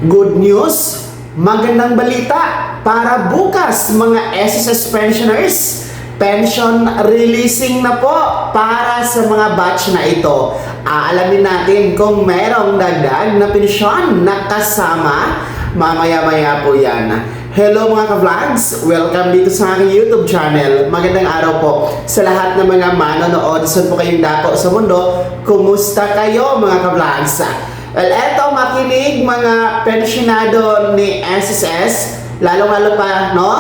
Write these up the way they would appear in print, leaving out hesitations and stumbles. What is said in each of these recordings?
Good news! Magandang balita para bukas mga SSS pensioners. Pension releasing na po para sa mga batch na ito. Aalamin natin kung merong dagdag na pensyon na kasama. Mamaya-maya po yan. Hello mga ka-vlogs! Welcome dito sa aking YouTube channel. Magandang araw po sa lahat ng mga manonood. Saan po kayong dako sa mundo? Kumusta kayo mga ka-vlogs? Well, eto makinig mga pensionado ni SSS, lalo-lalo pa, no?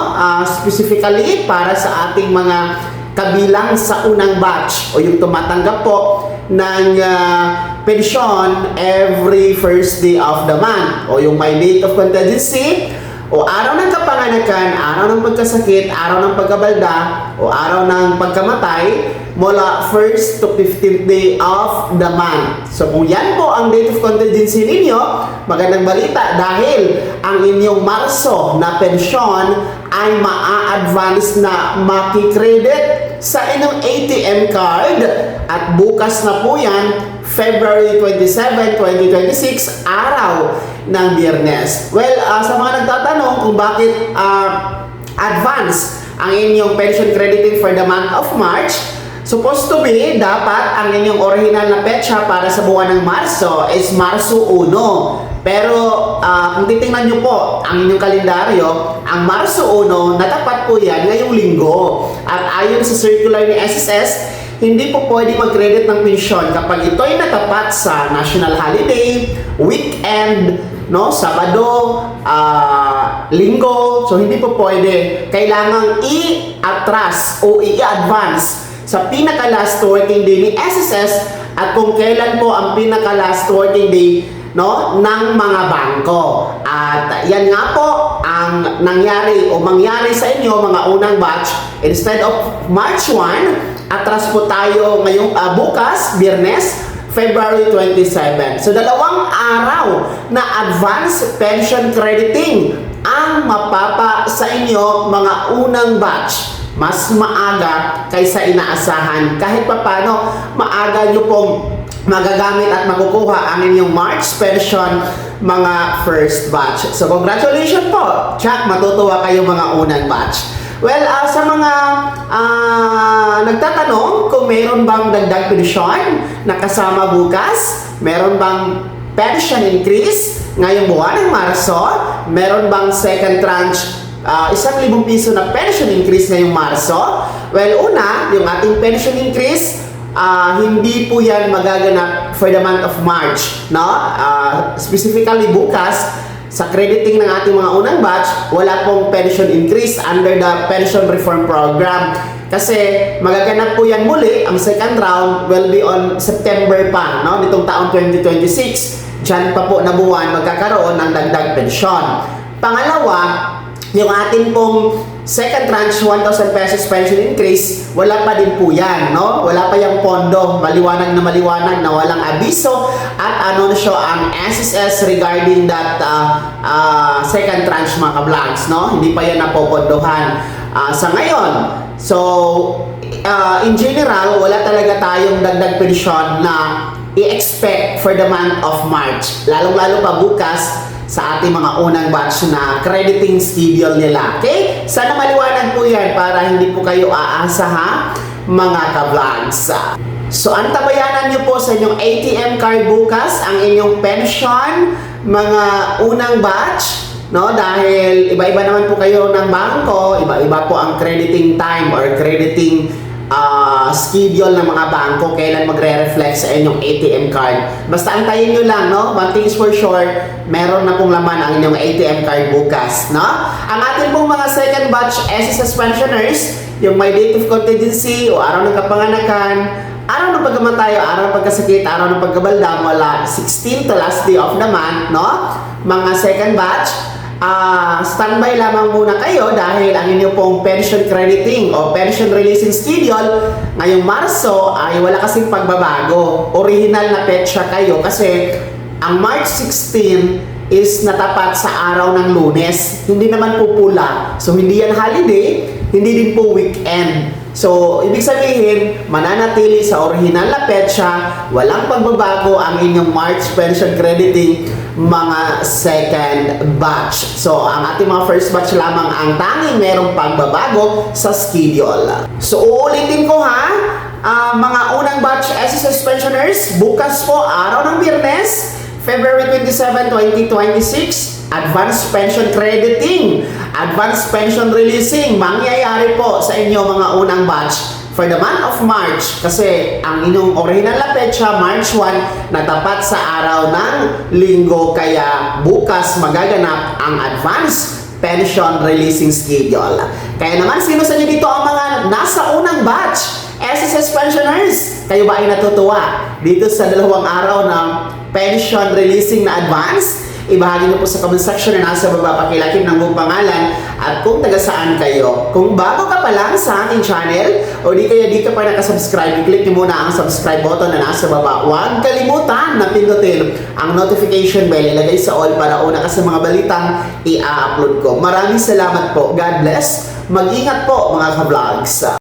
Specifically para sa ating mga kabilang sa unang batch o yung tumatanggap po ng pensyon every first day of the month o yung may date of contingency o araw ng kapanganakan, araw ng pagkasakit, araw ng pagkabalda o araw ng pagkamatay mula 1st to 15th day of the month. So kung yan po ang date of contingency ninyo, magandang balita dahil ang inyong Marso na pensyon ay maa-advance na makikredit sa inyong ATM card at bukas na po yan, February 27, 2026, araw ng Biyernes. Well, sa mga nagtatanong kung bakit advance ang inyong pension crediting for the month of March, supposed to be, dapat ang inyong original na petsa para sa buwan ng Marso is Marso 1. Pero kung titingnan nyo po ang inyong kalendaryo, ang Marso 1, natapat po yan ngayong linggo. At ayon sa circular ni SSS, hindi po pwede mag-credit ng pensyon kapag ito ay natapat sa national holiday, weekend, no, Sabado, Linggo. So hindi po pwede. Kailangang i-atras o i-advance sa pinaka-last working day ni SSS at kung kailan po ang pinaka-last working day, no, ng mga bangko. At yan nga po ang nangyari o mangyari sa inyo mga unang batch. Instead of March 1, atras po tayo ngayong bukas, Biyernes, February 27. So dalawang araw na advance pension crediting ang mapapa sa inyo mga unang batch. Mas maaga kaysa inaasahan. Kahit papano, maaga nyo pong magagamit at makukuha ang inyong March pension mga first batch. So congratulations po! Check, matutuwa kayo mga unang batch. Well, sa mga nagtatanong kung meron bang dagdag pensyon na kasama bukas, meron bang pension increase ngayong buwan ng Marso, meron bang second tranche 1,000 piso na pension increase ngayong Marso? Well, una, yung ating pension increase, hindi po yan magaganap for the month of March, no? Specifically bukas, sa crediting ng ating mga unang batch, wala pong pension increase under the pension reform program. Kasi magaganap po yan muli, ang second round will be on September pa, no? Nitong taong 2026. Diyan pa po na buwan magkakaroon ng dagdag pensyon. Pangalawa, yung ating pong second tranche 1,000 pesos pension increase, wala pa din po yan, no? Wala pa yung pondo, maliwanag na walang abiso at anunsyo ang SSS regarding that second tranche mga ka-vlogs, no? Hindi pa yan napopondohan sa ngayon. So, in general, wala talaga tayong dagdag pensyon na i-expect for the month of March. Lalong-lalo pa bukas sa ating mga unang batch na crediting schedule nila. Okay? Sana maliwanag po yan para hindi po kayo aasa ha, mga ka-vlogs. So, antabayanan nyo po sa inyong ATM card bukas ang inyong pension, mga unang batch, no? Dahil iba-iba naman po kayo ng bangko, iba-iba po ang crediting time or crediting schedule ng mga bangko kailan magre-reflect sa inyong ATM card. Basta antayin nyo lang, no? One thing is for sure, meron na pong laman ang inyong ATM card bukas, no? Ang ating pong mga second batch SSS pensioners, yung may date of contingency o araw ng kapanganakan, araw ng pagkamatay, araw ng pagkasakit, araw ng pagkabalda mula 16 to last day of the month, no? Mga second batch, standby lamang muna kayo dahil ang inyo pong pension crediting o pension releasing schedule ngayong Marso ay wala kasing pagbabago. Original na petsa kayo kasi ang March 16 is natapat sa araw ng Lunes. Hindi naman po pula. So hindi yan holiday, hindi din po weekend. So, ibig sabihin, mananatili sa orihinal na petsa, walang pagbabago ang inyong March pension crediting mga second batch. So, ang ating mga first batch lamang ang tanging merong pagbabago sa schedule. So, uulitin ko ha, mga unang batch SSS pensioners, bukas po, araw ng Biyernes, February 27, 2026, advance pension crediting, advance pension releasing, mangyayari po sa inyo mga unang batch for the month of March kasi ang inyong original na petsa, March 1, natapat sa araw ng linggo kaya bukas magaganap ang advance pension releasing schedule. Kaya naman, sino sa inyo dito ang mga nasa unang batch? SSS pensioners, kayo ba ay natutuwa dito sa dalawang araw ng pension releasing na advance? Ibahagi niyo po sa comment section na nasa baba, pakilagay ng buong pangalan at kung taga saan kayo. Kung bago ka pa lang sa ating channel o di kaya di ka pa nakasubscribe, i-click niyo muna ang subscribe button na nasa baba. Huwag kalimutan na pindutin ang notification bell, ilagay sa all para una ka sa mga balitang i-upload ko. Maraming salamat po. God bless. Mag-ingat po mga ka-vlogs.